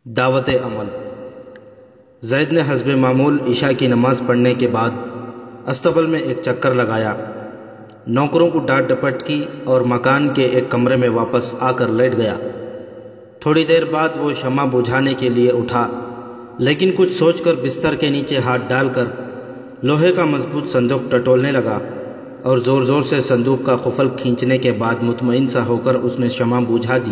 دعوت عمل۔ زید نے حسب معمول عشاء کی نماز پڑھنے کے بعد استبل میں ایک چکر لگایا، نوکروں کو ڈانٹ ڈپٹ کی اور مکان کے ایک کمرے میں واپس آ کر لیٹ گیا۔ تھوڑی دیر بعد وہ شمع بجھانے کے لیے اٹھا، لیکن کچھ سوچ کر بستر کے نیچے ہاتھ ڈال کر لوہے کا مضبوط صندوق ٹٹولنے لگا اور زور زور سے صندوق کا قفل کھینچنے کے بعد مطمئن سا ہو کر اس نے شمع بجھا دی۔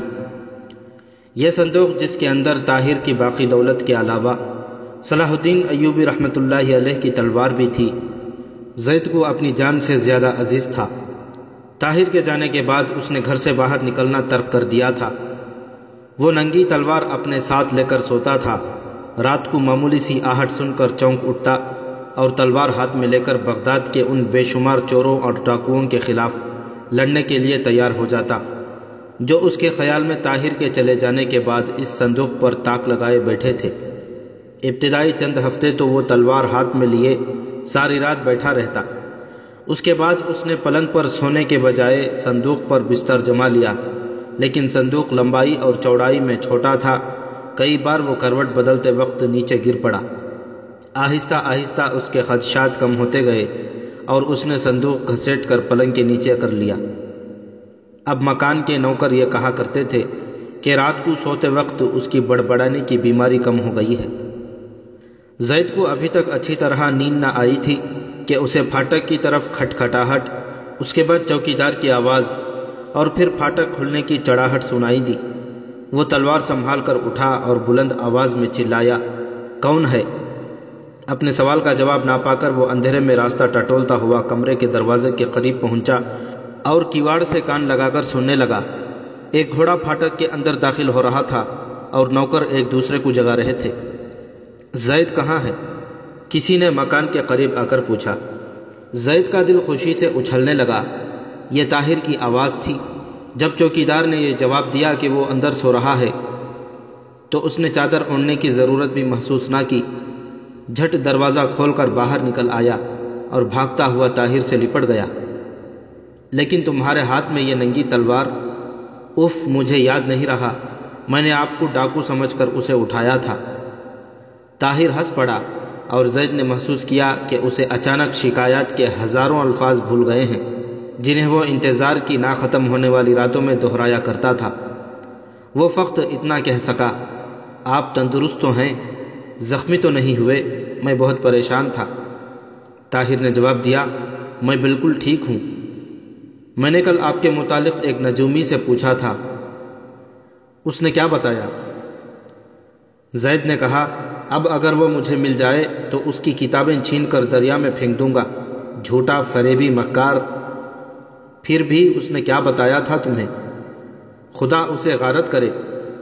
یہ صندوق، جس کے اندر طاہر کی باقی دولت کے علاوہ صلاح الدین ایوبی رحمۃ اللہ علیہ کی تلوار بھی تھی، زید کو اپنی جان سے زیادہ عزیز تھا۔ طاہر کے جانے کے بعد اس نے گھر سے باہر نکلنا ترک کر دیا تھا۔ وہ ننگی تلوار اپنے ساتھ لے کر سوتا تھا۔ رات کو معمولی سی آہٹ سن کر چونک اٹھتا اور تلوار ہاتھ میں لے کر بغداد کے ان بے شمار چوروں اور ڈاکوؤں کے خلاف لڑنے کے لیے تیار ہو جاتا، جو اس کے خیال میں طاہر کے چلے جانے کے بعد اس صندوق پر تاک لگائے بیٹھے تھے۔ ابتدائی چند ہفتے تو وہ تلوار ہاتھ میں لیے ساری رات بیٹھا رہتا۔ اس کے بعد اس نے پلنگ پر سونے کے بجائے صندوق پر بستر جما لیا، لیکن صندوق لمبائی اور چوڑائی میں چھوٹا تھا۔ کئی بار وہ کروٹ بدلتے وقت نیچے گر پڑا۔ آہستہ آہستہ اس کے خدشات کم ہوتے گئے اور اس نے صندوق گھسیٹ کر پلنگ کے نیچے کر لیا۔ اب مکان کے نوکر یہ کہا کرتے تھے کہ رات کو سوتے وقت اس کی بڑبڑانے کی بیماری کم ہو گئی ہے۔ زید کو ابھی تک اچھی طرح نیند نہ آئی تھی کہ اسے پھاٹک کی طرف کھٹکھٹاہٹ، اس کے بعد چوکیدار کی آواز اور پھر پھاٹک کھلنے کی چڑاہٹ سنائی دی۔ وہ تلوار سنبھال کر اٹھا اور بلند آواز میں چلایا، کون ہے؟ اپنے سوال کا جواب نہ پا کر وہ اندھیرے میں راستہ ٹٹولتا ہوا کمرے کے دروازے کے قریب پہنچا اور کیواڑ سے کان لگا کر سننے لگا۔ ایک گھوڑا پھاٹک کے اندر داخل ہو رہا تھا اور نوکر ایک دوسرے کو جگا رہے تھے۔ زید کہاں ہے؟ کسی نے مکان کے قریب آ کر پوچھا۔ زید کا دل خوشی سے اچھلنے لگا۔ یہ طاہر کی آواز تھی۔ جب چوکیدار نے یہ جواب دیا کہ وہ اندر سو رہا ہے تو اس نے چادر اوڑھنے کی ضرورت بھی محسوس نہ کی۔ جھٹ دروازہ کھول کر باہر نکل آیا اور بھاگتا ہوا طاہر سے لپٹ گیا۔ لیکن تمہارے ہاتھ میں یہ ننگی تلوار؟ اف، مجھے یاد نہیں رہا، میں نے آپ کو ڈاکو سمجھ کر اسے اٹھایا تھا۔ طاہر ہنس پڑا اور زید نے محسوس کیا کہ اسے اچانک شکایات کے ہزاروں الفاظ بھول گئے ہیں جنہیں وہ انتظار کی نہ ختم ہونے والی راتوں میں دہرایا کرتا تھا۔ وہ فقط اتنا کہہ سکا، آپ تندرست تو ہیں؟ زخمی تو نہیں ہوئے؟ میں بہت پریشان تھا۔ طاہر نے جواب دیا، میں بالکل ٹھیک ہوں۔ میں نے کل آپ کے متعلق ایک نجومی سے پوچھا تھا، اس نے کیا بتایا؟ زید نے کہا، اب اگر وہ مجھے مل جائے تو اس کی کتابیں چھین کر دریا میں پھینک دوں گا۔ جھوٹا، فریبی، مکار۔ پھر بھی اس نے کیا بتایا تھا تمہیں؟ خدا اسے غارت کرے،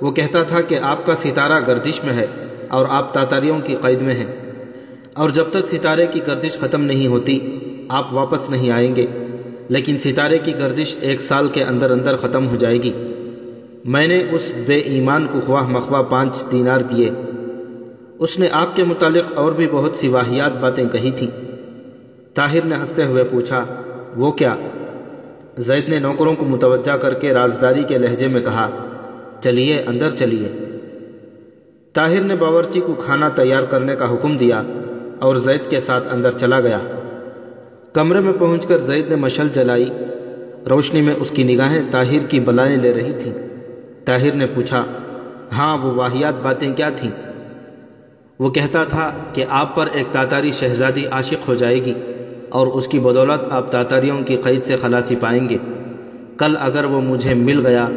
وہ کہتا تھا کہ آپ کا ستارہ گردش میں ہے اور آپ تاتاریوں کی قید میں ہیں، اور جب تک ستارے کی گردش ختم نہیں ہوتی آپ واپس نہیں آئیں گے، لیکن ستارے کی گردش 1 سال کے اندر اندر ختم ہو جائے گی۔ میں نے اس بے ایمان کو خواہ مخواہ 5 دینار دیے۔ اس نے آپ کے متعلق اور بھی بہت سی واہیات باتیں کہی تھیں۔ طاہر نے ہنستے ہوئے پوچھا، وہ کیا؟ زید نے نوکروں کو متوجہ کر کے رازداری کے لہجے میں کہا، چلیے اندر چلیے۔ طاہر نے باورچی کو کھانا تیار کرنے کا حکم دیا اور زید کے ساتھ اندر چلا گیا۔ کمرے میں پہنچ کر زید نے مشعل جلائی۔ روشنی میں اس کی نگاہیں طاہر کی بلائیں لے رہی تھیں۔ طاہر نے پوچھا، ہاں، وہ واہیات باتیں کیا تھیں؟ وہ کہتا تھا کہ آپ پر ایک تاتاری شہزادی عاشق ہو جائے گی اور اس کی بدولت آپ تاتاریوں کی قید سے خلاصی پائیں گے۔ کل اگر وہ مجھے مل گیا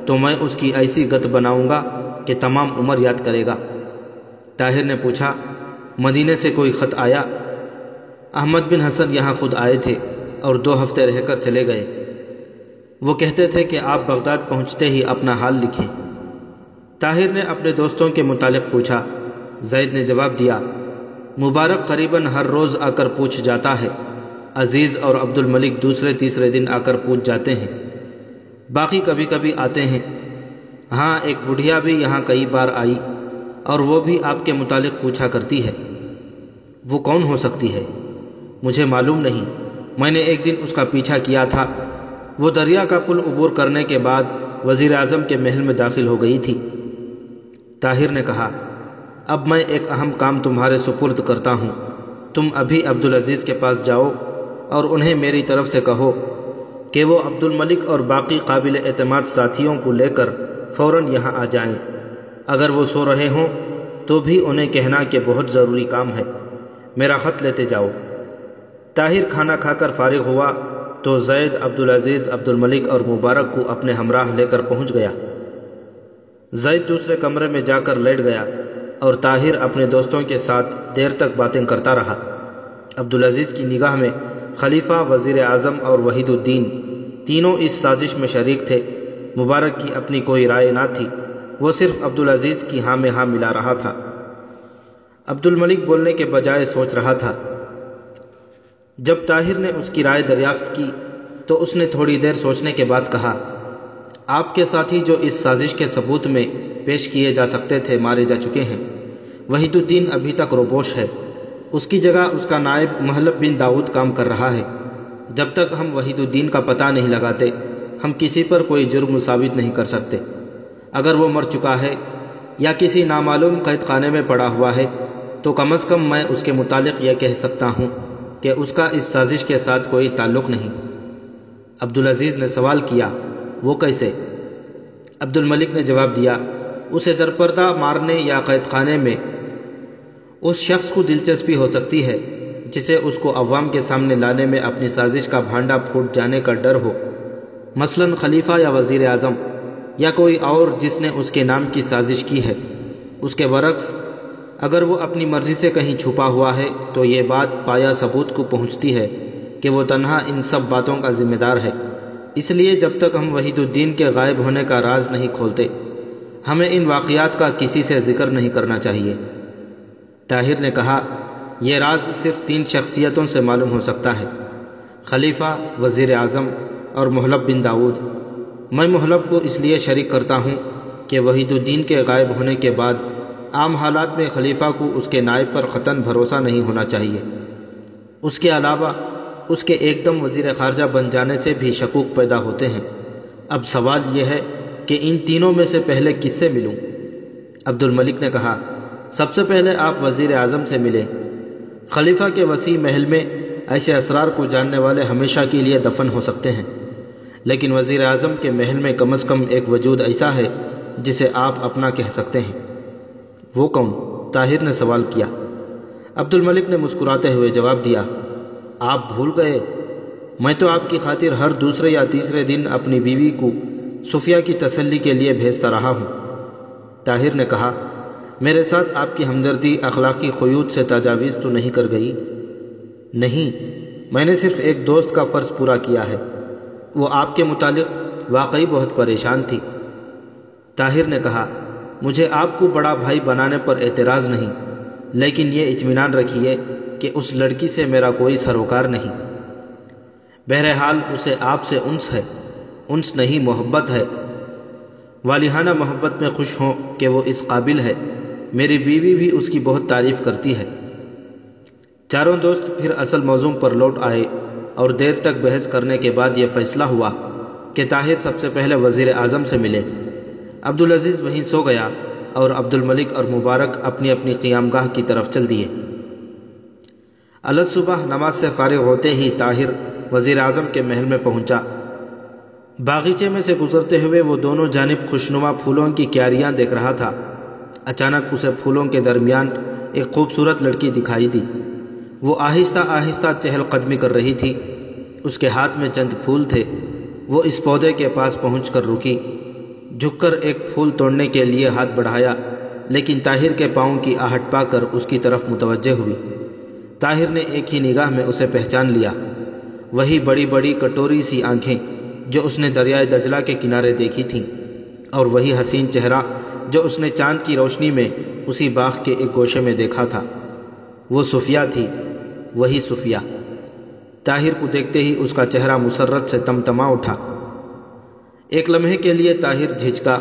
تو میں اس کی ایسی گت بناؤں گا کہ تمام عمر یاد کرے گا۔ طاہر نے پوچھا، مدینے سے کوئی خط آیا؟ احمد بن حسن یہاں خود آئے تھے اور 2 ہفتے رہ کر چلے گئے۔ وہ کہتے تھے کہ آپ بغداد پہنچتے ہی اپنا حال لکھیں۔ طاہر نے اپنے دوستوں کے متعلق پوچھا۔ زید نے جواب دیا، مبارک قریباً ہر روز آ کر پوچھ جاتا ہے، عزیز اور عبد الملک دوسرے تیسرے دن آ کر پوچھ جاتے ہیں، باقی کبھی کبھی آتے ہیں۔ ہاں، ایک بڑھیا بھی یہاں کئی بار آئی اور وہ بھی آپ کے متعلق پوچھا کرتی ہے۔ وہ کون ہو سکتی ہے؟ مجھے معلوم نہیں، میں نے ایک دن اس کا پیچھا کیا تھا۔ وہ دریا کا پل عبور کرنے کے بعد وزیر اعظم کے محل میں داخل ہو گئی تھی۔ طاہر نے کہا، اب میں ایک اہم کام تمہارے سپرد کرتا ہوں۔ تم ابھی عبدالعزیز کے پاس جاؤ اور انہیں میری طرف سے کہو کہ وہ عبد الملک اور باقی قابل اعتماد ساتھیوں کو لے کر فوراً یہاں آ جائیں۔ اگر وہ سو رہے ہوں تو بھی انہیں کہنا کہ بہت ضروری کام ہے، میرا خط لیتے جاؤ۔ طاہر کھانا کھا کر فارغ ہوا تو زید عبدالعزیز، عبد الملک اور مبارک کو اپنے ہمراہ لے کر پہنچ گیا۔ زید دوسرے کمرے میں جا کر لیٹ گیا اور طاہر اپنے دوستوں کے ساتھ دیر تک باتیں کرتا رہا۔ عبدالعزیز کی نگاہ میں خلیفہ، وزیر اعظم اور وحید الدین تینوں اس سازش میں شریک تھے۔ مبارک کی اپنی کوئی رائے نہ تھی، وہ صرف عبدالعزیز کی ہاں میں ہاں ملا رہا تھا۔ عبد الملک بولنے کے بجائے سوچ رہا تھا۔ جب طاہر نے اس کی رائے دریافت کی تو اس نے تھوڑی دیر سوچنے کے بعد کہا، آپ کے ساتھی جو اس سازش کے ثبوت میں پیش کیے جا سکتے تھے مارے جا چکے ہیں۔ وحید الدین ابھی تک روپوش ہے، اس کی جگہ اس کا نائب محلب بن داؤد کام کر رہا ہے۔ جب تک ہم وحید الدین کا پتہ نہیں لگاتے ہم کسی پر کوئی جرم ثابت نہیں کر سکتے۔ اگر وہ مر چکا ہے یا کسی نامعلوم قید خانے میں پڑا ہوا ہے تو کم از کم میں اس کے متعلق یہ کہہ سکتا ہوں کہ اس کا اس سازش کے ساتھ کوئی تعلق نہیں۔ عبدالعزیز نے سوال کیا، وہ کیسے؟ عبد الملک نے جواب دیا، اسے درپردہ مارنے یا قید خانے میں اس شخص کو دلچسپی ہو سکتی ہے جسے اس کو عوام کے سامنے لانے میں اپنی سازش کا بھانڈا پھوٹ جانے کا ڈر ہو، مثلاً خلیفہ یا وزیر اعظم یا کوئی اور جس نے اس کے نام کی سازش کی ہے۔ اس کے برعکس اگر وہ اپنی مرضی سے کہیں چھپا ہوا ہے تو یہ بات پایا ثبوت کو پہنچتی ہے کہ وہ تنہا ان سب باتوں کا ذمہ دار ہے۔ اس لیے جب تک ہم وحید الدین کے غائب ہونے کا راز نہیں کھولتے ہمیں ان واقعات کا کسی سے ذکر نہیں کرنا چاہیے۔ طاہر نے کہا، یہ راز صرف 3 شخصیتوں سے معلوم ہو سکتا ہے، خلیفہ، وزیر اعظم اور محلب بن داؤد۔ میں محلب کو اس لیے شریک کرتا ہوں کہ وحید الدین کے غائب ہونے کے بعد عام حالات میں خلیفہ کو اس کے نائب پر قطعاً بھروسہ نہیں ہونا چاہیے۔ اس کے علاوہ اس کے ایک دم وزیر خارجہ بن جانے سے بھی شکوک پیدا ہوتے ہیں۔ اب سوال یہ ہے کہ ان تینوں میں سے پہلے کس سے ملوں؟ عبد الملک نے کہا، سب سے پہلے آپ وزیر اعظم سے ملیں۔ خلیفہ کے وسیع محل میں ایسے اسرار کو جاننے والے ہمیشہ کے لیے دفن ہو سکتے ہیں، لیکن وزیر اعظم کے محل میں کم از کم ایک وجود ایسا ہے جسے آپ اپنا کہہ سکتے ہیں۔ وہ کون؟ طاہر نے سوال کیا۔ عبد الملک نے مسکراتے ہوئے جواب دیا، آپ بھول گئے، میں تو آپ کی خاطر ہر دوسرے یا تیسرے دن اپنی بیوی کو صفیہ کی تسلی کے لیے بھیجتا رہا ہوں۔ طاہر نے کہا، میرے ساتھ آپ کی ہمدردی اخلاقی قیود سے تجاویز تو نہیں کر گئی؟ نہیں، میں نے صرف ایک دوست کا فرض پورا کیا ہے، وہ آپ کے متعلق واقعی بہت پریشان تھی۔ طاہر نے کہا، مجھے آپ کو بڑا بھائی بنانے پر اعتراض نہیں، لیکن یہ اطمینان رکھیے کہ اس لڑکی سے میرا کوئی سروکار نہیں۔ بہرحال اسے آپ سے انس ہے، انس نہیں محبت ہے۔ والہانہ محبت میں خوش ہوں کہ وہ اس قابل ہے۔ میری بیوی بھی اس کی بہت تعریف کرتی ہے۔ چاروں دوست پھر اصل موضوع پر لوٹ آئے اور دیر تک بحث کرنے کے بعد یہ فیصلہ ہوا کہ طاہر سب سے پہلے وزیر اعظم سے ملے۔ عبدالعزیز وہیں سو گیا اور عبد الملک اور مبارک اپنی اپنی قیام گاہ کی طرف چل دیے۔ الصبح نماز سے فارغ ہوتے ہی طاہر وزیر اعظم کے محل میں پہنچا۔ باغیچے میں سے گزرتے ہوئے وہ دونوں جانب خوشنما پھولوں کی کیاریاں دیکھ رہا تھا۔ اچانک اسے پھولوں کے درمیان ایک خوبصورت لڑکی دکھائی دی۔ وہ آہستہ آہستہ چہل قدمی کر رہی تھی، اس کے ہاتھ میں چند پھول تھے۔ وہ اس پودے کے پاس پہنچ کر رکی، جھک کر ایک پھول توڑنے کے لیے ہاتھ بڑھایا، لیکن طاہر کے پاؤں کی آہٹ پا کر اس کی طرف متوجہ ہوئی۔ طاہر نے ایک ہی نگاہ میں اسے پہچان لیا، وہی بڑی بڑی کٹوری سی آنکھیں جو اس نے دریائے دجلہ کے کنارے دیکھی تھیں، اور وہی حسین چہرہ جو اس نے چاند کی روشنی میں اسی باغ کے ایک گوشے میں دیکھا تھا۔ وہ صفیہ تھی، وہی صفیہ۔ طاہر کو دیکھتے ہی اس کا چہرہ مسرت سے تمتما اٹھا۔ ایک لمحے کے لیے طاہر جھجکا،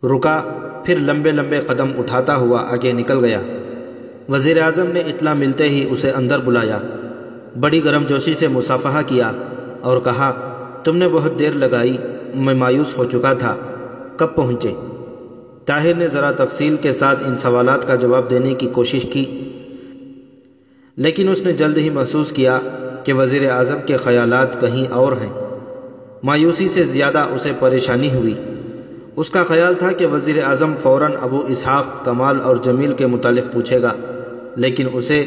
رکا، پھر لمبے لمبے قدم اٹھاتا ہوا آگے نکل گیا۔ وزیر اعظم نے اطلاع ملتے ہی اسے اندر بلایا، بڑی گرم جوشی سے مصافحہ کیا اور کہا، تم نے بہت دیر لگائی، میں مایوس ہو چکا تھا، کب پہنچے؟ طاہر نے ذرا تفصیل کے ساتھ ان سوالات کا جواب دینے کی کوشش کی، لیکن اس نے جلد ہی محسوس کیا کہ وزیر اعظم کے خیالات کہیں اور ہیں۔ مایوسی سے زیادہ اسے پریشانی ہوئی۔ اس کا خیال تھا کہ وزیر اعظم فوراً ابو اسحاق، کمال اور جمیل کے متعلق پوچھے گا، لیکن اسے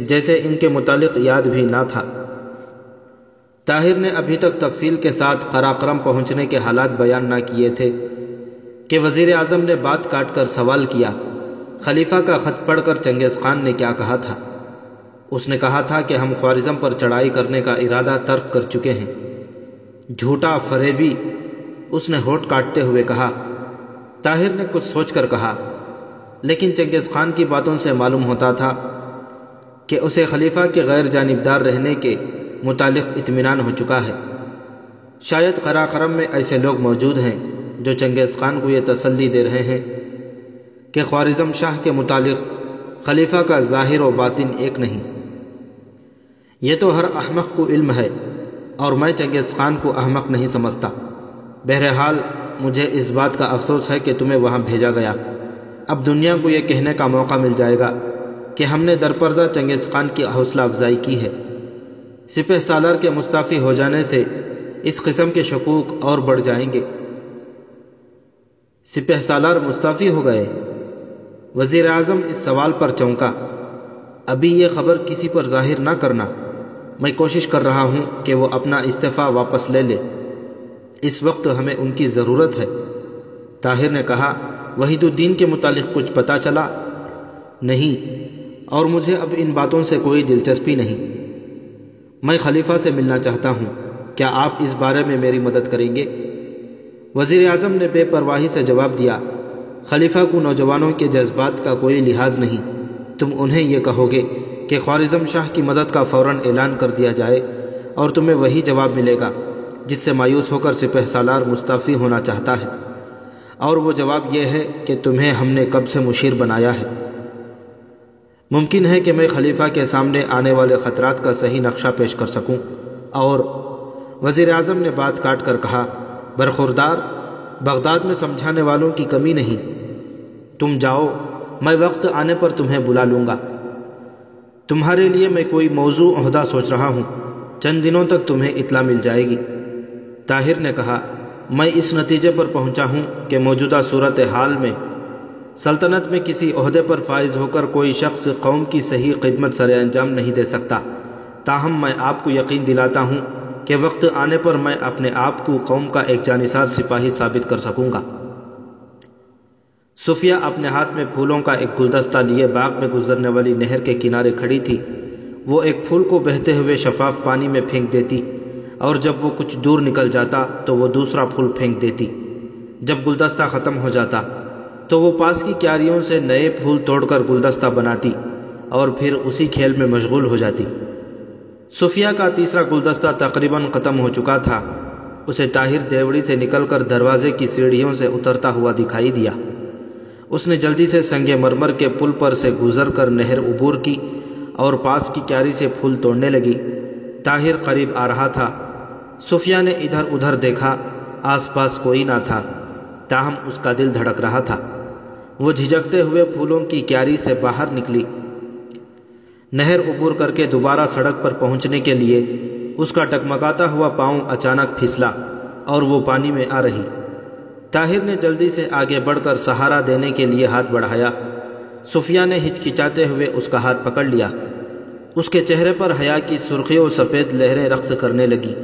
جیسے ان کے متعلق یاد بھی نہ تھا۔ طاہر نے ابھی تک تفصیل کے ساتھ قراقرم پہنچنے کے حالات بیان نہ کیے تھے کہ وزیر اعظم نے بات کاٹ کر سوال کیا، خلیفہ کا خط پڑھ کر چنگیز خان نے کیا کہا تھا؟ اس نے کہا تھا کہ ہم خوارزم پر چڑھائی کرنے کا ارادہ ترک کر چکے ہیں۔ جھوٹا فریبی، اس نے ہونٹ کاٹتے ہوئے کہا۔ طاہر نے کچھ سوچ کر کہا، لیکن چنگیز خان کی باتوں سے معلوم ہوتا تھا کہ اسے خلیفہ کے غیر جانبدار رہنے کے متعلق اطمینان ہو چکا ہے۔ شاید قراقرم میں ایسے لوگ موجود ہیں جو چنگیز خان کو یہ تسلی دے رہے ہیں کہ خوارزم شاہ کے متعلق خلیفہ کا ظاہر و باطن ایک نہیں۔ یہ تو ہر احمق کو علم ہے، اور میں چنگیز خان کو احمق نہیں سمجھتا۔ بہرحال مجھے اس بات کا افسوس ہے کہ تمہیں وہاں بھیجا گیا۔ اب دنیا کو یہ کہنے کا موقع مل جائے گا کہ ہم نے درپردہ چنگیز خان کی حوصلہ افزائی کی ہے۔ سپہ سالار کے مستعفی ہو جانے سے اس قسم کے شکوک اور بڑھ جائیں گے۔ سپہ سالار مستعفی ہو گئے؟ وزیر اعظم اس سوال پر چونکا۔ ابھی یہ خبر کسی پر ظاہر نہ کرنا، میں کوشش کر رہا ہوں کہ وہ اپنا استعفیٰ واپس لے لے، اس وقت ہمیں ان کی ضرورت ہے۔ طاہر نے کہا، وحید الدین کے متعلق کچھ پتہ چلا؟ نہیں، اور مجھے اب ان باتوں سے کوئی دلچسپی نہیں۔ میں خلیفہ سے ملنا چاہتا ہوں، کیا آپ اس بارے میں میری مدد کریں گے؟ وزیر اعظم نے بے پرواہی سے جواب دیا، خلیفہ کو نوجوانوں کے جذبات کا کوئی لحاظ نہیں۔ تم انہیں یہ کہو گے کہ خوارزم شاہ کی مدد کا فوراً اعلان کر دیا جائے، اور تمہیں وہی جواب ملے گا جس سے مایوس ہو کر سپہ سالار مستعفی ہونا چاہتا ہے، اور وہ جواب یہ ہے کہ تمہیں ہم نے کب سے مشیر بنایا ہے۔ ممکن ہے کہ میں خلیفہ کے سامنے آنے والے خطرات کا صحیح نقشہ پیش کر سکوں، اور وزیر اعظم نے بات کاٹ کر کہا، برخوردار، بغداد میں سمجھانے والوں کی کمی نہیں۔ تم جاؤ، میں وقت آنے پر تمہیں بلا لوں گا۔ تمہارے لیے میں کوئی موضوع عہدہ سوچ رہا ہوں، چند دنوں تک تمہیں اطلاع مل جائے گی۔ طاہر نے کہا، میں اس نتیجے پر پہنچا ہوں کہ موجودہ صورتحال میں سلطنت میں کسی عہدے پر فائز ہو کر کوئی شخص قوم کی صحیح خدمت سر انجام نہیں دے سکتا۔ تاہم میں آپ کو یقین دلاتا ہوں کہ وقت آنے پر میں اپنے آپ کو قوم کا ایک جانثار سپاہی ثابت کر سکوں گا۔ صفیہ اپنے ہاتھ میں پھولوں کا ایک گلدستہ لیے باغ میں گزرنے والی نہر کے کنارے کھڑی تھی۔ وہ ایک پھول کو بہتے ہوئے شفاف پانی میں پھینک دیتی، اور جب وہ کچھ دور نکل جاتا تو وہ دوسرا پھول پھینک دیتی۔ جب گلدستہ ختم ہو جاتا تو وہ پاس کی کیاریوں سے نئے پھول توڑ کر گلدستہ بناتی، اور پھر اسی کھیل میں مشغول ہو جاتی۔ صفیہ کا تیسرا گلدستہ تقریباً ختم ہو چکا تھا۔ اسے طاہر دیوڑی سے نکل کر دروازے کی سیڑھیوں سے اترتا ہوا دکھائی دیا۔ اس نے جلدی سے سنگ مرمر کے پل پر سے گزر کر نہر عبور کی اور پاس کی کیاری سے پھول توڑنے لگی۔ طاہر قریب آ رہا تھا۔ صفیہ نے ادھر ادھر دیکھا، آس پاس کوئی نہ تھا، تاہم اس کا دل دھڑک رہا تھا۔ وہ جھجکتے ہوئے پھولوں کی کیاری سے باہر نکلی۔ نہر عبور کر کے دوبارہ سڑک پر پہنچنے کے لیے اس کا ٹکمکاتا ہوا پاؤں اچانک پھسلا اور وہ پانی میں آ رہی۔ طاہر نے جلدی سے آگے بڑھ کر سہارا دینے کے لیے ہاتھ بڑھایا۔ صفیہ نے ہچکچاتے ہوئے اس کا ہاتھ پکڑ لیا۔ اس کے چہرے پر حیا کی سرخی اور سفید لہریں رقص کرنے لگی۔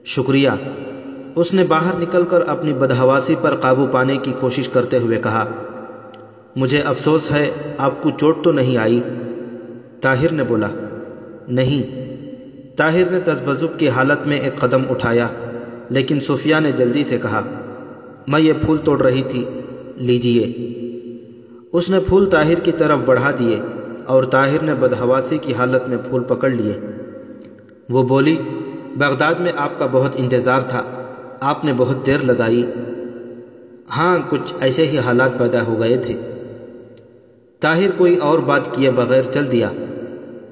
شکریہ، اس نے باہر نکل کر اپنی بدحواسی پر قابو پانے کی کوشش کرتے ہوئے کہا۔ مجھے افسوس ہے، آپ کو چوٹ تو نہیں آئی؟ طاہر نے بولا۔ نہیں۔ طاہر نے تذبذب کی حالت میں ایک قدم اٹھایا، لیکن صفیہ نے جلدی سے کہا، میں یہ پھول توڑ رہی تھی، لیجئے۔ اس نے پھول طاہر کی طرف بڑھا دیے، اور طاہر نے بدحواسی کی حالت میں پھول پکڑ لیے۔ وہ بولی، بغداد میں آپ کا بہت انتظار تھا، آپ نے بہت دیر لگائی۔ ہاں، کچھ ایسے ہی حالات پیدا ہو گئے تھے۔ طاہر کوئی اور بات کیے بغیر چل دیا۔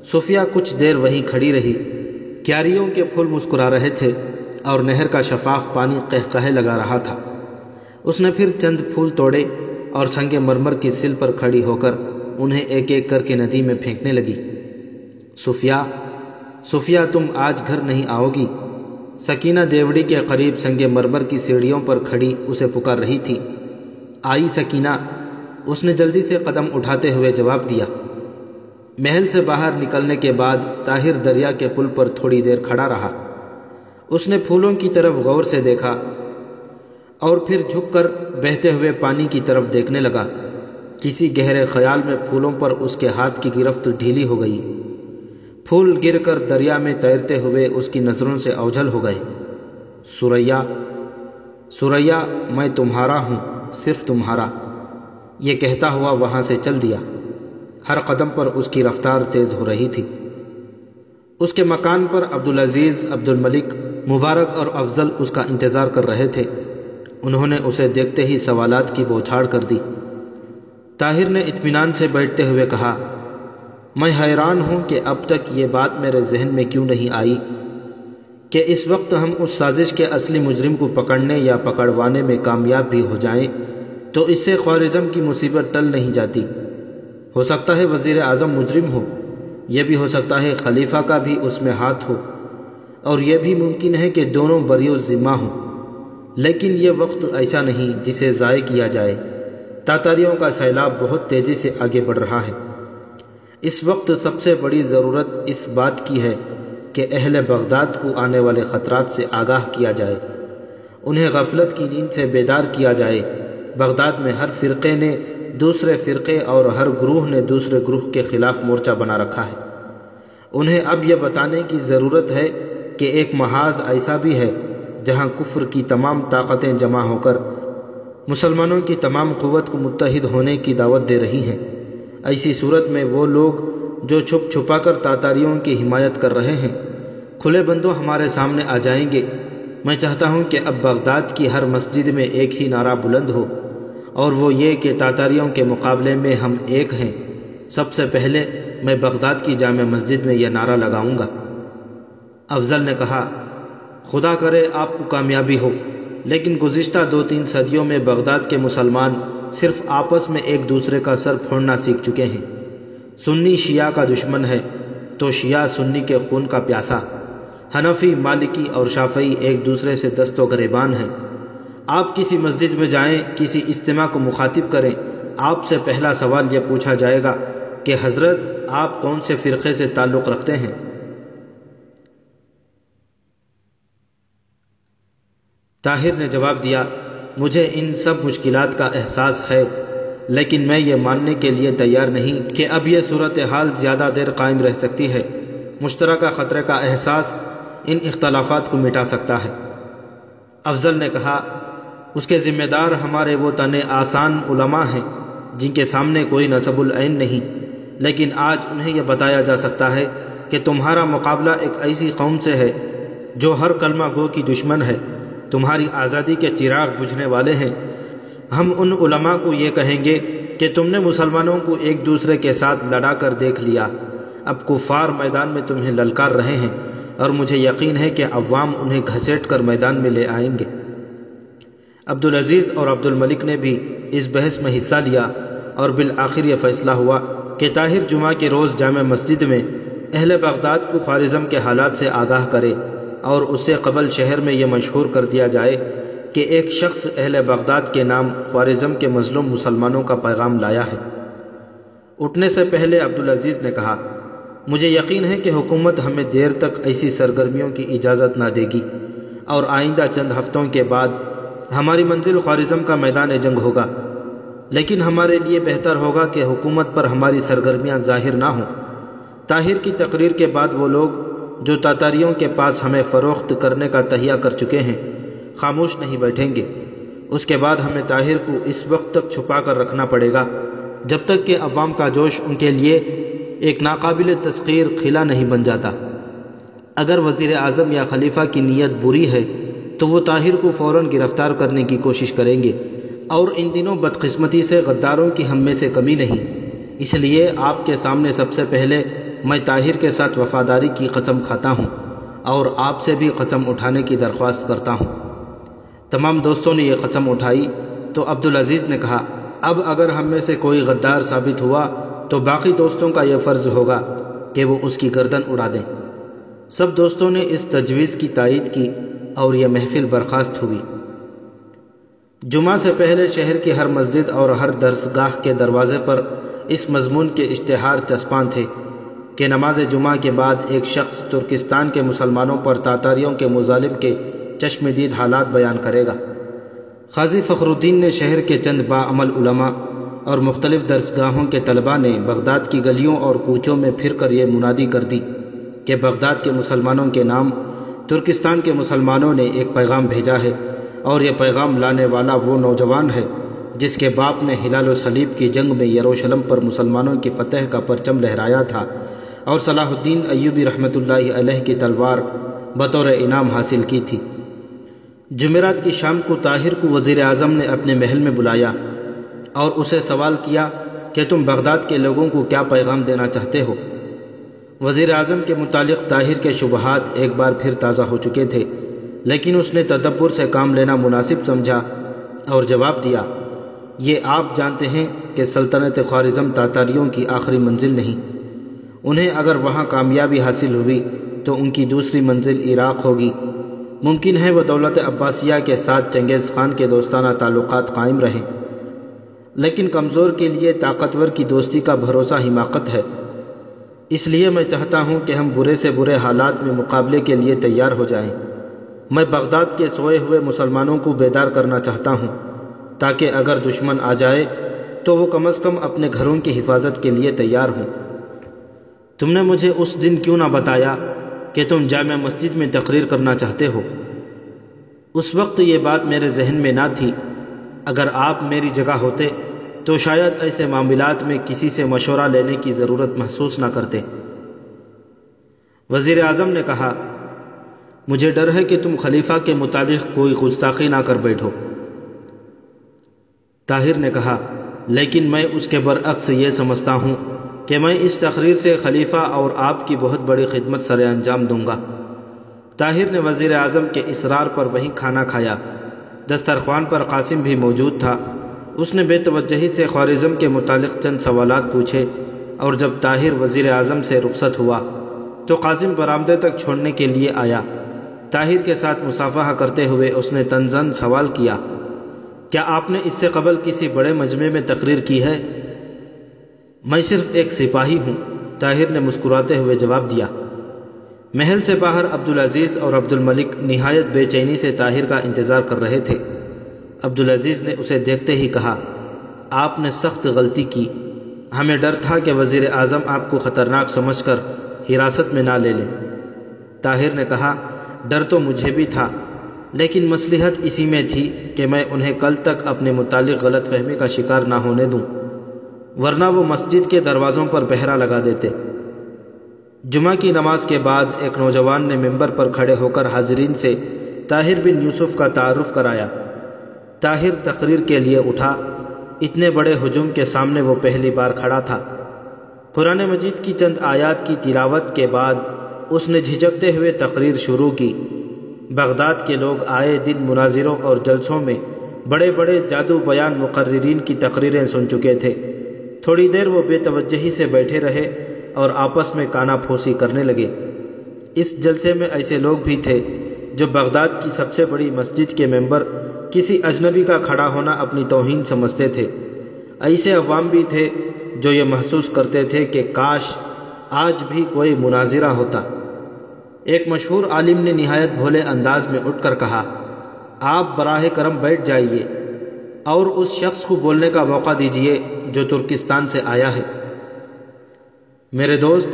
صفیہ کچھ دیر وہیں کھڑی رہی۔ کیاریوں کے پھول مسکرا رہے تھے اور نہر کا شفاف پانی قہقہے لگا رہا تھا۔ اس نے پھر چند پھول توڑے اور سنگ مرمر کی سل پر کھڑی ہو کر انہیں ایک ایک کر کے ندی میں پھینکنے لگی۔ صفیہ تم آج گھر نہیں آؤ گی؟ سکینہ دیوڑی کے قریب سنگ مرمر کی سیڑھیوں پر کھڑی اسے پکار رہی تھی۔ آئی سکینہ، اس نے جلدی سے قدم اٹھاتے ہوئے جواب دیا۔ محل سے باہر نکلنے کے بعد طاہر دریا کے پل پر تھوڑی دیر کھڑا رہا۔ اس نے پھولوں کی طرف غور سے دیکھا اور پھر جھک کر بہتے ہوئے پانی کی طرف دیکھنے لگا۔ کسی گہرے خیال میں پھولوں پر اس کے ہاتھ کی گرفت ڈھیلی ہو گئی۔ پھول گر کر دریا میں تیرتے ہوئے اس کی نظروں سے اوجھل ہو گئے۔ سوریا، میں تمہارا ہوں، صرف تمہارا، یہ کہتا ہوا وہاں سے چل دیا۔ ہر قدم پر اس کی رفتار تیز ہو رہی تھی۔ اس کے مکان پر عبدالعزیز، عبدالملک، مبارک اور افضل اس کا انتظار کر رہے تھے۔ انہوں نے اسے دیکھتے ہی سوالات کی بوچھاڑ کر دی۔ طاہر نے اطمینان سے بیٹھتے ہوئے کہا، میں حیران ہوں کہ اب تک یہ بات میرے ذہن میں کیوں نہیں آئی کہ اس وقت ہم اس سازش کے اصلی مجرم کو پکڑنے یا پکڑوانے میں کامیاب بھی ہو جائیں تو اس سے خوارزم کی مصیبت ٹل نہیں جاتی۔ ہو سکتا ہے وزیر اعظم مجرم ہو، یہ بھی ہو سکتا ہے خلیفہ کا بھی اس میں ہاتھ ہو، اور یہ بھی ممکن ہے کہ دونوں بری الذمہ ہوں، لیکن یہ وقت ایسا نہیں جسے ضائع کیا جائے۔ تاتاریوں کا سیلاب بہت تیزی سے آگے بڑھ رہا ہے۔ اس وقت سب سے بڑی ضرورت اس بات کی ہے کہ اہل بغداد کو آنے والے خطرات سے آگاہ کیا جائے، انہیں غفلت کی نیند سے بیدار کیا جائے۔ بغداد میں ہر فرقے نے دوسرے فرقے اور ہر گروہ نے دوسرے گروہ کے خلاف مورچہ بنا رکھا ہے۔ انہیں اب یہ بتانے کی ضرورت ہے کہ ایک محاذ ایسا بھی ہے جہاں کفر کی تمام طاقتیں جمع ہو کر مسلمانوں کی تمام قوت کو متحد ہونے کی دعوت دے رہی ہیں۔ ایسی صورت میں وہ لوگ جو چھپ چھپا کر تاتاریوں کی حمایت کر رہے ہیں کھلے بندوں ہمارے سامنے آ جائیں گے۔ میں چاہتا ہوں کہ اب بغداد کی ہر مسجد میں ایک ہی نعرہ بلند ہو، اور وہ یہ کہ تاتاریوں کے مقابلے میں ہم ایک ہیں۔ سب سے پہلے میں بغداد کی جامع مسجد میں یہ نعرہ لگاؤں گا۔ افضل نے کہا، خدا کرے آپ کو کامیابی ہو، لیکن گزشتہ 2-3 صدیوں میں بغداد کے مسلمان صرف آپس میں ایک دوسرے کا سر پھوڑنا سیکھ چکے ہیں۔ سنی شیعہ کا دشمن ہے تو شیعہ سنی کے خون کا پیاسا۔ حنفی، مالکی اور شافعی ایک دوسرے سے دست و گریبان ہیں۔ آپ کسی مسجد میں جائیں، کسی اجتماع کو مخاطب کریں، آپ سے پہلا سوال یہ پوچھا جائے گا کہ حضرت آپ کون سے فرقے سے تعلق رکھتے ہیں؟ طاہر نے جواب دیا، مجھے ان سب مشکلات کا احساس ہے، لیکن میں یہ ماننے کے لیے تیار نہیں کہ اب یہ صورتحال زیادہ دیر قائم رہ سکتی ہے۔ مشترکہ خطرے کا احساس ان اختلافات کو مٹا سکتا ہے۔ افضل نے کہا، اس کے ذمہ دار ہمارے وہ تن آسان علماء ہیں جن کے سامنے کوئی نصب العین نہیں، لیکن آج انہیں یہ بتایا جا سکتا ہے کہ تمہارا مقابلہ ایک ایسی قوم سے ہے جو ہر کلمہ گو کی دشمن ہے، تمہاری آزادی کے چراغ بجھنے والے ہیں۔ ہم ان علماء کو یہ کہیں گے کہ تم نے مسلمانوں کو ایک دوسرے کے ساتھ لڑا کر دیکھ لیا، اب کفار میدان میں تمہیں للکار رہے ہیں، اور مجھے یقین ہے کہ عوام انہیں گھسیٹ کر میدان میں لے آئیں گے۔ عبدالعزیز اور عبدالملک نے بھی اس بحث میں حصہ لیا، اور بالآخر یہ فیصلہ ہوا کہ طاہر جمعہ کے روز جامع مسجد میں اہل بغداد کو خوارزم کے حالات سے آگاہ کرے، اور اس سے قبل شہر میں یہ مشہور کر دیا جائے کہ ایک شخص اہل بغداد کے نام خوارزم کے مظلوم مسلمانوں کا پیغام لایا ہے۔ اٹھنے سے پہلے عبدالعزیز نے کہا، مجھے یقین ہے کہ حکومت ہمیں دیر تک ایسی سرگرمیوں کی اجازت نہ دے گی، اور آئندہ چند ہفتوں کے بعد ہماری منزل خوارزم کا میدان جنگ ہوگا، لیکن ہمارے لیے بہتر ہوگا کہ حکومت پر ہماری سرگرمیاں ظاہر نہ ہوں۔ طاہر کی تقریر کے بعد وہ لوگ جو تاتاریوں کے پاس ہمیں فروخت کرنے کا تہیہ کر چکے ہیں خاموش نہیں بیٹھیں گے۔ اس کے بعد ہمیں طاہر کو اس وقت تک چھپا کر رکھنا پڑے گا جب تک کہ عوام کا جوش ان کے لیے ایک ناقابل تسخیر خلا نہیں بن جاتا۔ اگر وزیر اعظم یا خلیفہ کی نیت بری ہے تو وہ طاہر کو فوراً گرفتار کرنے کی کوشش کریں گے، اور ان دنوں بدقسمتی سے غداروں کی ہم میں سے کمی نہیں۔ اس لیے آپ کے سامنے سب سے پہلے میں طاہر کے ساتھ وفاداری کی قسم کھاتا ہوں، اور آپ سے بھی قسم اٹھانے کی درخواست کرتا ہوں۔ تمام دوستوں نے یہ قسم اٹھائی تو عبدالعزیز نے کہا، اب اگر ہم میں سے کوئی غدار ثابت ہوا تو باقی دوستوں کا یہ فرض ہوگا کہ وہ اس کی گردن اڑا دیں۔ سب دوستوں نے اس تجویز کی تائید کی اور یہ محفل برخاست ہوئی۔ جمعہ سے پہلے شہر کی ہر مسجد اور ہر درسگاہ کے دروازے پر اس مضمون کے اشتہار چسپاں تھے کہ نماز جمعہ کے بعد ایک شخص ترکستان کے مسلمانوں پر تاتاریوں کے مظالم کے چشم دید حالات بیان کرے گا۔ قاضی فخر الدین نے شہر کے چند باعمل علماء اور مختلف درسگاہوں کے طلباء نے بغداد کی گلیوں اور کوچوں میں پھر کر یہ منادی کر دی کہ بغداد کے مسلمانوں کے نام ترکستان کے مسلمانوں نے ایک پیغام بھیجا ہے، اور یہ پیغام لانے والا وہ نوجوان ہے جس کے باپ نے ہلال و صلیب کی جنگ میں یروشلم پر مسلمانوں کی فتح کا پرچم لہرایا تھا اور صلاح الدین ایوبی رحمۃ اللہ علیہ کی تلوار بطور انعام حاصل کی تھی۔ جمعرات کی شام کو طاہر کو وزیر اعظم نے اپنے محل میں بلایا اور اسے سوال کیا کہ تم بغداد کے لوگوں کو کیا پیغام دینا چاہتے ہو؟ وزیر اعظم کے متعلق طاہر کے شبہات ایک بار پھر تازہ ہو چکے تھے، لیکن اس نے تدبر سے کام لینا مناسب سمجھا اور جواب دیا، یہ آپ جانتے ہیں کہ سلطنت خوارزم تاتاریوں کی آخری منزل نہیں۔ انہیں اگر وہاں کامیابی حاصل ہوئی تو ان کی دوسری منزل عراق ہوگی۔ ممکن ہے وہ دولت عباسیہ کے ساتھ چنگیز خان کے دوستانہ تعلقات قائم رہیں، لیکن کمزور کے لیے طاقتور کی دوستی کا بھروسہ حماقت ہے۔ اس لیے میں چاہتا ہوں کہ ہم برے سے برے حالات میں مقابلے کے لیے تیار ہو جائیں۔ میں بغداد کے سوئے ہوئے مسلمانوں کو بیدار کرنا چاہتا ہوں تاکہ اگر دشمن آ جائے تو وہ کم از کم اپنے گھروں کی حفاظت کے لیے تیار ہوں۔ تم نے مجھے اس دن کیوں نہ بتایا کہ تم جامع مسجد میں تقریر کرنا چاہتے ہو؟ اس وقت یہ بات میرے ذہن میں نہ تھی۔ اگر آپ میری جگہ ہوتے تو شاید ایسے معاملات میں کسی سے مشورہ لینے کی ضرورت محسوس نہ کرتے۔ وزیر اعظم نے کہا، مجھے ڈر ہے کہ تم خلیفہ کے متعلق کوئی گستاخی نہ کر بیٹھو۔ طاہر نے کہا، لیکن میں اس کے برعکس یہ سمجھتا ہوں کہ میں اس تقریر سے خلیفہ اور آپ کی بہت بڑی خدمت سر انجام دوں گا۔ طاہر نے وزیر اعظم کے اصرار پر وہیں کھانا کھایا۔ دسترخوان پر قاسم بھی موجود تھا۔ اس نے بے توجہی سے خوارزم کے متعلق چند سوالات پوچھے، اور جب طاہر وزیر اعظم سے رخصت ہوا تو قاسم برآمدے تک چھوڑنے کے لیے آیا۔ طاہر کے ساتھ مصافحہ کرتے ہوئے اس نے طنزاً سوال کیا، کیا آپ نے اس سے قبل کسی بڑے مجمع میں تقریر کی ہے؟ میں صرف ایک سپاہی ہوں، طاہر نے مسکراتے ہوئے جواب دیا۔ محل سے باہر عبدالعزیز اور عبدالملک نہایت بے چینی سے طاہر کا انتظار کر رہے تھے۔ عبدالعزیز نے اسے دیکھتے ہی کہا، آپ نے سخت غلطی کی، ہمیں ڈر تھا کہ وزیر اعظم آپ کو خطرناک سمجھ کر حراست میں نہ لے لیں۔ طاہر نے کہا، ڈر تو مجھے بھی تھا، لیکن مصلحت اسی میں تھی کہ میں انہیں کل تک اپنے متعلق غلط فہمی کا شکار نہ ہونے دوں، ورنہ وہ مسجد کے دروازوں پر پہرا لگا دیتے۔ جمعہ کی نماز کے بعد ایک نوجوان نے ممبر پر کھڑے ہو کر حاضرین سے طاہر بن یوسف کا تعارف کرایا۔ طاہر تقریر کے لیے اٹھا۔ اتنے بڑے ہجوم کے سامنے وہ پہلی بار کھڑا تھا۔ قرآن مجید کی چند آیات کی تلاوت کے بعد اس نے جھجکتے ہوئے تقریر شروع کی۔ بغداد کے لوگ آئے دن مناظروں اور جلسوں میں بڑے بڑے جادو بیان مقررین کی تقریریں سن چکے تھے۔ تھوڑی دیر وہ بے توجہی سے بیٹھے رہے اور آپس میں کانا پھوسی کرنے لگے۔ اس جلسے میں ایسے لوگ بھی تھے جو بغداد کی سب سے بڑی مسجد کے ممبر کسی اجنبی کا کھڑا ہونا اپنی توہین سمجھتے تھے۔ ایسے عوام بھی تھے جو یہ محسوس کرتے تھے کہ کاش آج بھی کوئی مناظرہ ہوتا۔ ایک مشہور عالم نے نہایت بھولے انداز میں اٹھ کر کہا، آپ براہ کرم بیٹھ جائیے اور اس شخص کو بولنے کا موقع دیجیے جو ترکستان سے آیا ہے۔ میرے دوست،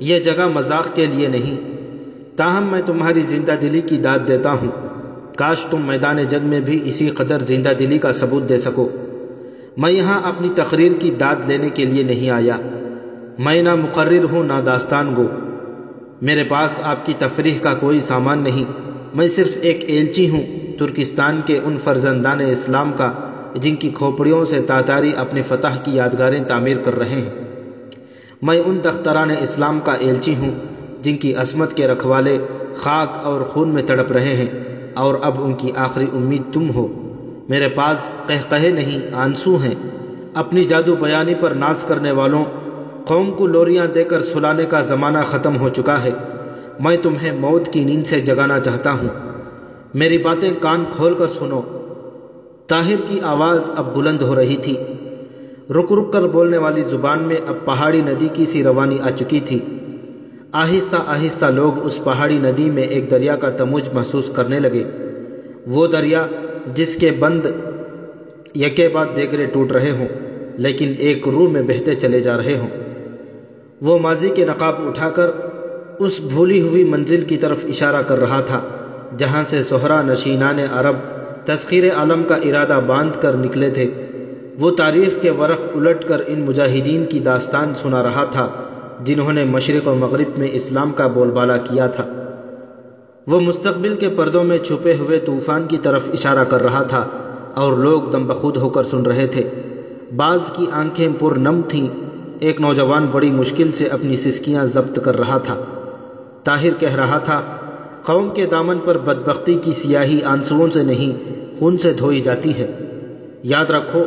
یہ جگہ مذاق کے لیے نہیں، تاہم میں تمہاری زندہ دلی کی داد دیتا ہوں۔ کاش تم میدان جنگ میں بھی اسی قدر زندہ دلی کا ثبوت دے سکو۔ میں یہاں اپنی تقریر کی داد لینے کے لیے نہیں آیا۔ میں نہ مقرر ہوں نہ داستان گو۔ میرے پاس آپ کی تفریح کا کوئی سامان نہیں۔ میں صرف ایک ایلچی ہوں ترکستان کے ان فرزندان اسلام کا جن کی کھوپڑیوں سے تاتاری اپنی فتح کی یادگاریں تعمیر کر رہے ہیں۔ میں ان دختران اسلام کا ایلچی ہوں جن کی عصمت کے رکھوالے خاک اور خون میں تڑپ رہے ہیں، اور اب ان کی آخری امید تم ہو۔ میرے پاس قہقہے نہیں آنسو ہیں۔ اپنی جادو بیانی پر ناز کرنے والوں، قوم کو لوریاں دے کر سلانے کا زمانہ ختم ہو چکا ہے۔ میں تمہیں موت کی نیند سے جگانا چاہتا ہوں، میری باتیں کان کھول کر سنو۔ طاہر کی آواز اب بلند ہو رہی تھی، رک رک کر بولنے والی زبان میں اب پہاڑی ندی کی سی روانی آ چکی تھی۔ آہستہ آہستہ لوگ اس پہاڑی ندی میں ایک دریا کا تموج محسوس کرنے لگے، وہ دریا جس کے بند یکے بعد دیگرے ٹوٹ رہے ہوں لیکن ایک روح میں بہتے چلے جا رہے ہوں۔ وہ ماضی کے نقاب اٹھا کر اس بھولی ہوئی منزل کی طرف اشارہ کر رہا تھا جہاں سے صحرا نشینان عرب تسخیر عالم کا ارادہ باندھ کر نکلے تھے۔ وہ تاریخ کے ورق الٹ کر ان مجاہدین کی داستان سنا رہا تھا جنہوں نے مشرق و مغرب میں اسلام کا بول بالا کیا تھا۔ وہ مستقبل کے پردوں میں چھپے ہوئے طوفان کی طرف اشارہ کر رہا تھا اور لوگ دم بخود ہو کر سن رہے تھے۔ بعض کی آنکھیں پر نم تھیں، ایک نوجوان بڑی مشکل سے اپنی سسکیاں ضبط کر رہا تھا۔ طاہر کہہ رہا تھا، قوم کے دامن پر بدبختی کی سیاہی آنسوؤں سے نہیں خون سے دھوئی جاتی ہے۔ یاد رکھو،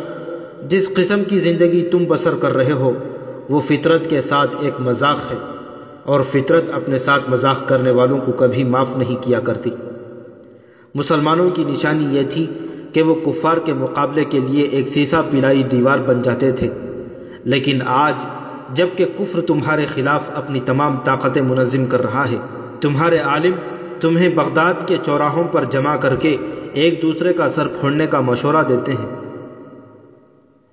جس قسم کی زندگی تم بسر کر رہے ہو وہ فطرت کے ساتھ ایک مذاق ہے، اور فطرت اپنے ساتھ مذاق کرنے والوں کو کبھی معاف نہیں کیا کرتی۔ مسلمانوں کی نشانی یہ تھی کہ وہ کفار کے مقابلے کے لیے ایک سیسا پلائی دیوار بن جاتے تھے، لیکن آج جب کہ کفر تمہارے خلاف اپنی تمام طاقتیں منظم کر رہا ہے، تمہارے عالم تمہیں بغداد کے چوراہوں پر جمع کر کے ایک دوسرے کا سر پھوڑنے کا مشورہ دیتے ہیں۔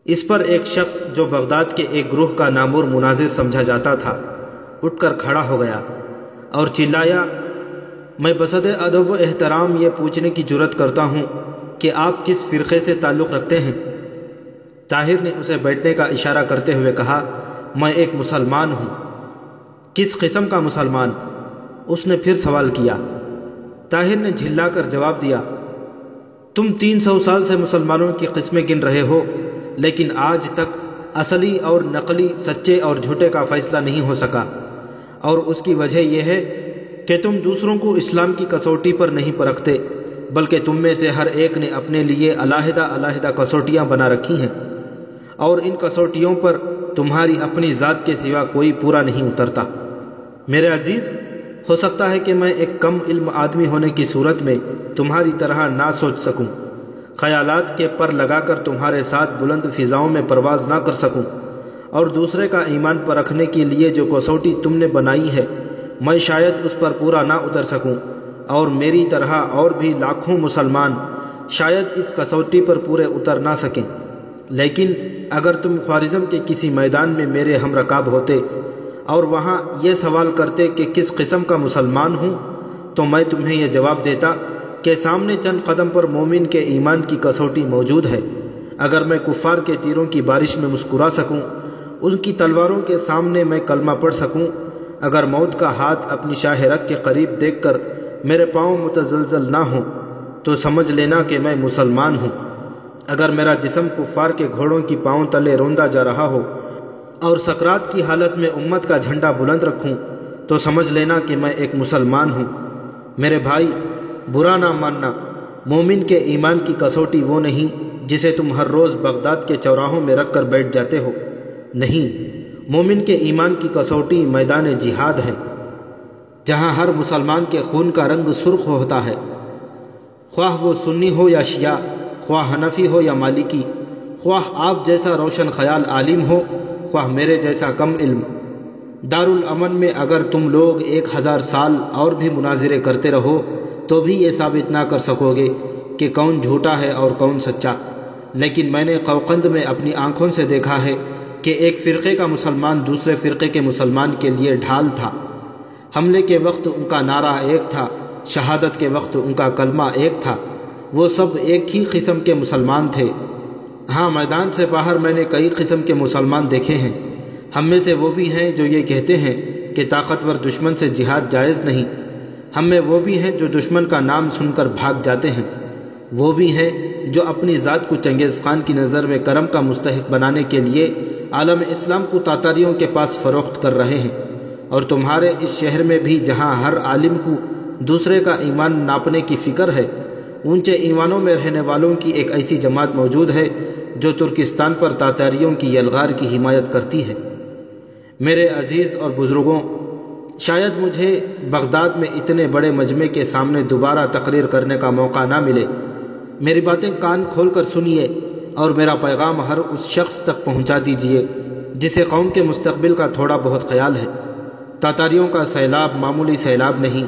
اس پر ایک شخص جو بغداد کے ایک گروہ کا نامور مناظر سمجھا جاتا تھا اٹھ کر کھڑا ہو گیا اور چلایا، میں بصد ادب و احترام یہ پوچھنے کی جرات کرتا ہوں کہ آپ کس فرقے سے تعلق رکھتے ہیں؟ طاہر نے اسے بیٹھنے کا اشارہ کرتے ہوئے کہا، میں ایک مسلمان ہوں۔ کس قسم کا مسلمان؟ اس نے پھر سوال کیا۔ طاہر نے جھلا کر جواب دیا، تم 300 سال سے مسلمانوں کی قسمیں گن رہے ہو لیکن آج تک اصلی اور نقلی، سچے اور جھوٹے کا فیصلہ نہیں ہو سکا، اور اس کی وجہ یہ ہے کہ تم دوسروں کو اسلام کی کسوٹی پر نہیں پرکھتے، بلکہ تم میں سے ہر ایک نے اپنے لیے علیحدہ علیحدہ کسوٹیاں بنا رکھی ہیں، اور ان کسوٹیوں پر تمہاری اپنی ذات کے سوا کوئی پورا نہیں اترتا۔ میرے عزیز، ہو سکتا ہے کہ میں ایک کم علم آدمی ہونے کی صورت میں تمہاری طرح نہ سوچ سکوں، خیالات کے پر لگا کر تمہارے ساتھ بلند فضاؤں میں پرواز نہ کر سکوں، اور دوسرے کا ایمان پرکھنے کے لیے جو کسوٹی تم نے بنائی ہے میں شاید اس پر پورا نہ اتر سکوں، اور میری طرح اور بھی لاکھوں مسلمان شاید اس کسوٹی پر پورے اتر نہ سکیں۔ لیکن اگر تم خوارزم کے کسی میدان میں میرے ہم رکاب ہوتے اور وہاں یہ سوال کرتے کہ کس قسم کا مسلمان ہوں، تو میں تمہیں یہ جواب دیتا کہ سامنے چند قدم پر مومن کے ایمان کی کسوٹی موجود ہے۔ اگر میں کفار کے تیروں کی بارش میں مسکرا سکوں، ان کی تلواروں کے سامنے میں کلمہ پڑھ سکوں، اگر موت کا ہاتھ اپنی شاہ رگ کے قریب دیکھ کر میرے پاؤں متزلزل نہ ہوں، تو سمجھ لینا کہ میں مسلمان ہوں۔ اگر میرا جسم کفار کے گھوڑوں کی پاؤں تلے روندا جا رہا ہو اور سکرات کی حالت میں امت کا جھنڈا بلند رکھوں، تو سمجھ لینا کہ میں ایک مسلمان ہوں۔ میرے بھائی، برا نہ ماننا، مومن کے ایمان کی کسوٹی وہ نہیں جسے تم ہر روز بغداد کے چوراہوں میں رکھ کر بیٹھ جاتے ہو۔ نہیں، مومن کے ایمان کی کسوٹی میدان جہاد ہے، جہاں ہر مسلمان کے خون کا رنگ سرخ ہوتا ہے، خواہ وہ سنی ہو یا شیعہ، خواہ حنفی ہو یا مالکی، خواہ آپ جیسا روشن خیال عالم ہو، خواہ میرے جیسا کم علم۔ دارالامن میں اگر تم لوگ 1000 سال اور بھی مناظرے کرتے رہو تو بھی یہ ثابت نہ کر سکو گے کہ کون جھوٹا ہے اور کون سچا، لیکن میں نے قوقند میں اپنی آنکھوں سے دیکھا ہے کہ ایک فرقے کا مسلمان دوسرے فرقے کے مسلمان کے لیے ڈھال تھا۔ حملے کے وقت ان کا نعرہ ایک تھا، شہادت کے وقت ان کا کلمہ ایک تھا، وہ سب ایک ہی قسم کے مسلمان تھے۔ ہاں، میدان سے باہر میں نے کئی قسم کے مسلمان دیکھے ہیں۔ ہم میں سے وہ بھی ہیں جو یہ کہتے ہیں کہ طاقتور دشمن سے جہاد جائز نہیں، ہم میں وہ بھی ہیں جو دشمن کا نام سن کر بھاگ جاتے ہیں، وہ بھی ہیں جو اپنی ذات کو چنگیز خان کی نظر میں کرم کا مستحق بنانے کے لیے عالم اسلام کو تاتاریوں کے پاس فروخت کر رہے ہیں، اور تمہارے اس شہر میں بھی جہاں ہر عالم کو دوسرے کا ایمان ناپنے کی فکر ہے، اونچے ایوانوں میں رہنے والوں کی ایک ایسی جماعت موجود ہے جو ترکستان پر تاتاریوں کی یلغار کی حمایت کرتی ہے۔ میرے عزیز اور بزرگوں، شاید مجھے بغداد میں اتنے بڑے مجمع کے سامنے دوبارہ تقریر کرنے کا موقع نہ ملے۔ میری باتیں کان کھول کر سنیے اور میرا پیغام ہر اس شخص تک پہنچا دیجیے جسے قوم کے مستقبل کا تھوڑا بہت خیال ہے۔ تاتاریوں کا سیلاب معمولی سیلاب نہیں،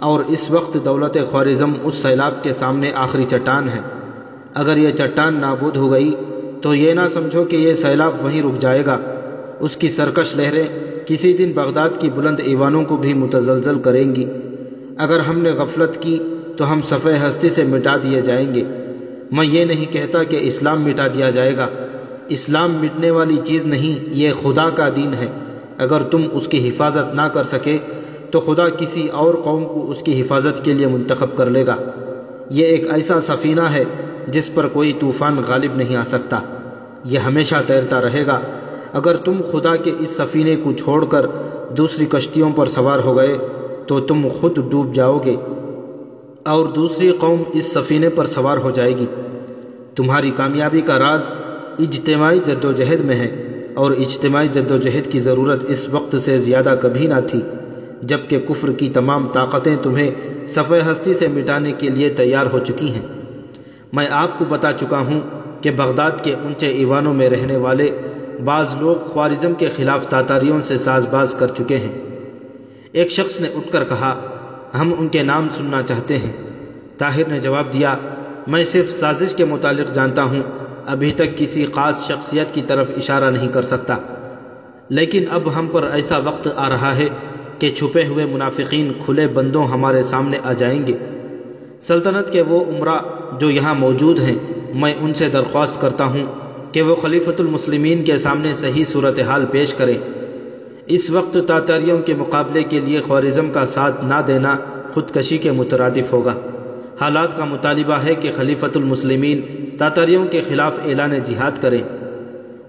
اور اس وقت دولت خوارزم اس سیلاب کے سامنے آخری چٹان ہے۔ اگر یہ چٹان نابود ہو گئی تو یہ نہ سمجھو کہ یہ سیلاب وہیں رک جائے گا۔ اس کی سرکش لہریں کسی دن بغداد کی بلند ایوانوں کو بھی متزلزل کریں گی۔ اگر ہم نے غفلت کی تو ہم صفحہ ہستی سے مٹا دیے جائیں گے۔ میں یہ نہیں کہتا کہ اسلام مٹا دیا جائے گا، اسلام مٹنے والی چیز نہیں، یہ خدا کا دین ہے۔ اگر تم اس کی حفاظت نہ کر سکے تو خدا کسی اور قوم کو اس کی حفاظت کے لیے منتخب کر لے گا۔ یہ ایک ایسا سفینہ ہے جس پر کوئی طوفان غالب نہیں آ سکتا، یہ ہمیشہ تیرتا رہے گا۔ اگر تم خدا کے اس سفینے کو چھوڑ کر دوسری کشتیوں پر سوار ہو گئے تو تم خود ڈوب جاؤ گے اور دوسری قوم اس سفینے پر سوار ہو جائے گی۔ تمہاری کامیابی کا راز اجتماعی جدوجہد میں ہے، اور اجتماعی جدوجہد کی ضرورت اس وقت سے زیادہ کبھی نہ تھی جب کہ کفر کی تمام طاقتیں تمہیں صفحہ ہستی سے مٹانے کے لیے تیار ہو چکی ہیں۔ میں آپ کو بتا چکا ہوں کہ بغداد کے اونچے ایوانوں میں رہنے والے بعض لوگ خوارزم کے خلاف تاتاریوں سے ساز باز کر چکے ہیں۔ ایک شخص نے اٹھ کر کہا، ہم ان کے نام سننا چاہتے ہیں۔ طاہر نے جواب دیا، میں صرف سازش کے متعلق جانتا ہوں، ابھی تک کسی خاص شخصیت کی طرف اشارہ نہیں کر سکتا، لیکن اب ہم پر ایسا وقت آ رہا ہے کہ چھپے ہوئے منافقین کھلے بندوں ہمارے سامنے آ جائیں گے۔ سلطنت کے وہ امراء جو یہاں موجود ہیں، میں ان سے درخواست کرتا ہوں کہ وہ خلیفۃ المسلمین کے سامنے صحیح صورتحال پیش کریں۔ اس وقت تاتاریوں کے مقابلے کے لیے خوارزم کا ساتھ نہ دینا خودکشی کے مترادف ہوگا۔ حالات کا مطالبہ ہے کہ خلیفۃ المسلمین تاتاریوں کے خلاف اعلان جہاد کریں۔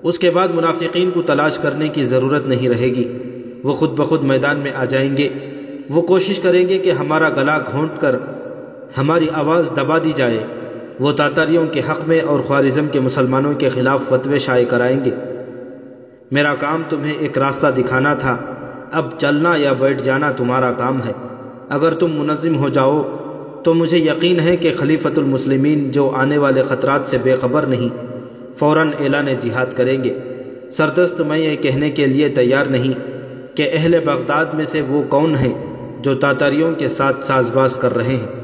اس کے بعد منافقین کو تلاش کرنے کی ضرورت نہیں رہے گی، وہ خود بخود میدان میں آ جائیں گے۔ وہ کوشش کریں گے کہ ہمارا گلا گھونٹ کر ہماری آواز دبا دی جائے۔ وہ تاتاریوں کے حق میں اور خوارزم کے مسلمانوں کے خلاف فتوے شائع کرائیں گے۔ میرا کام تمہیں ایک راستہ دکھانا تھا، اب چلنا یا بیٹھ جانا تمہارا کام ہے۔ اگر تم منظم ہو جاؤ تو مجھے یقین ہے کہ خلیفۃ المسلمین جو آنے والے خطرات سے بے خبر نہیں، فوراً اعلان جہاد کریں گے۔ سردست میں یہ کہنے کے لیے تیار نہیں کہ اہل بغداد میں سے وہ کون ہیں جو تاتاریوں کے ساتھ ساز باز کر رہے ہیں۔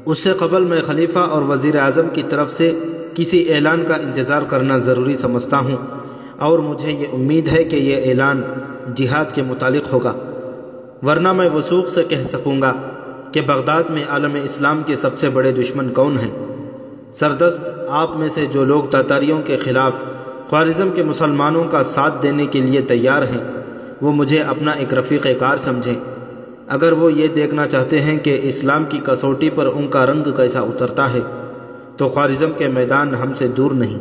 اس سے قبل میں خلیفہ اور وزیر اعظم کی طرف سے کسی اعلان کا انتظار کرنا ضروری سمجھتا ہوں، اور مجھے یہ امید ہے کہ یہ اعلان جہاد کے متعلق ہوگا، ورنہ میں وثوق سے کہہ سکوں گا کہ بغداد میں عالم اسلام کے سب سے بڑے دشمن کون ہیں۔ سردست آپ میں سے جو لوگ تاتاریوں کے خلاف خوارزم کے مسلمانوں کا ساتھ دینے کے لیے تیار ہیں، وہ مجھے اپنا ایک رفیق کار سمجھیں۔ اگر وہ یہ دیکھنا چاہتے ہیں کہ اسلام کی کسوٹی پر ان کا رنگ کیسا اترتا ہے تو خوارزم کے میدان ہم سے دور نہیں۔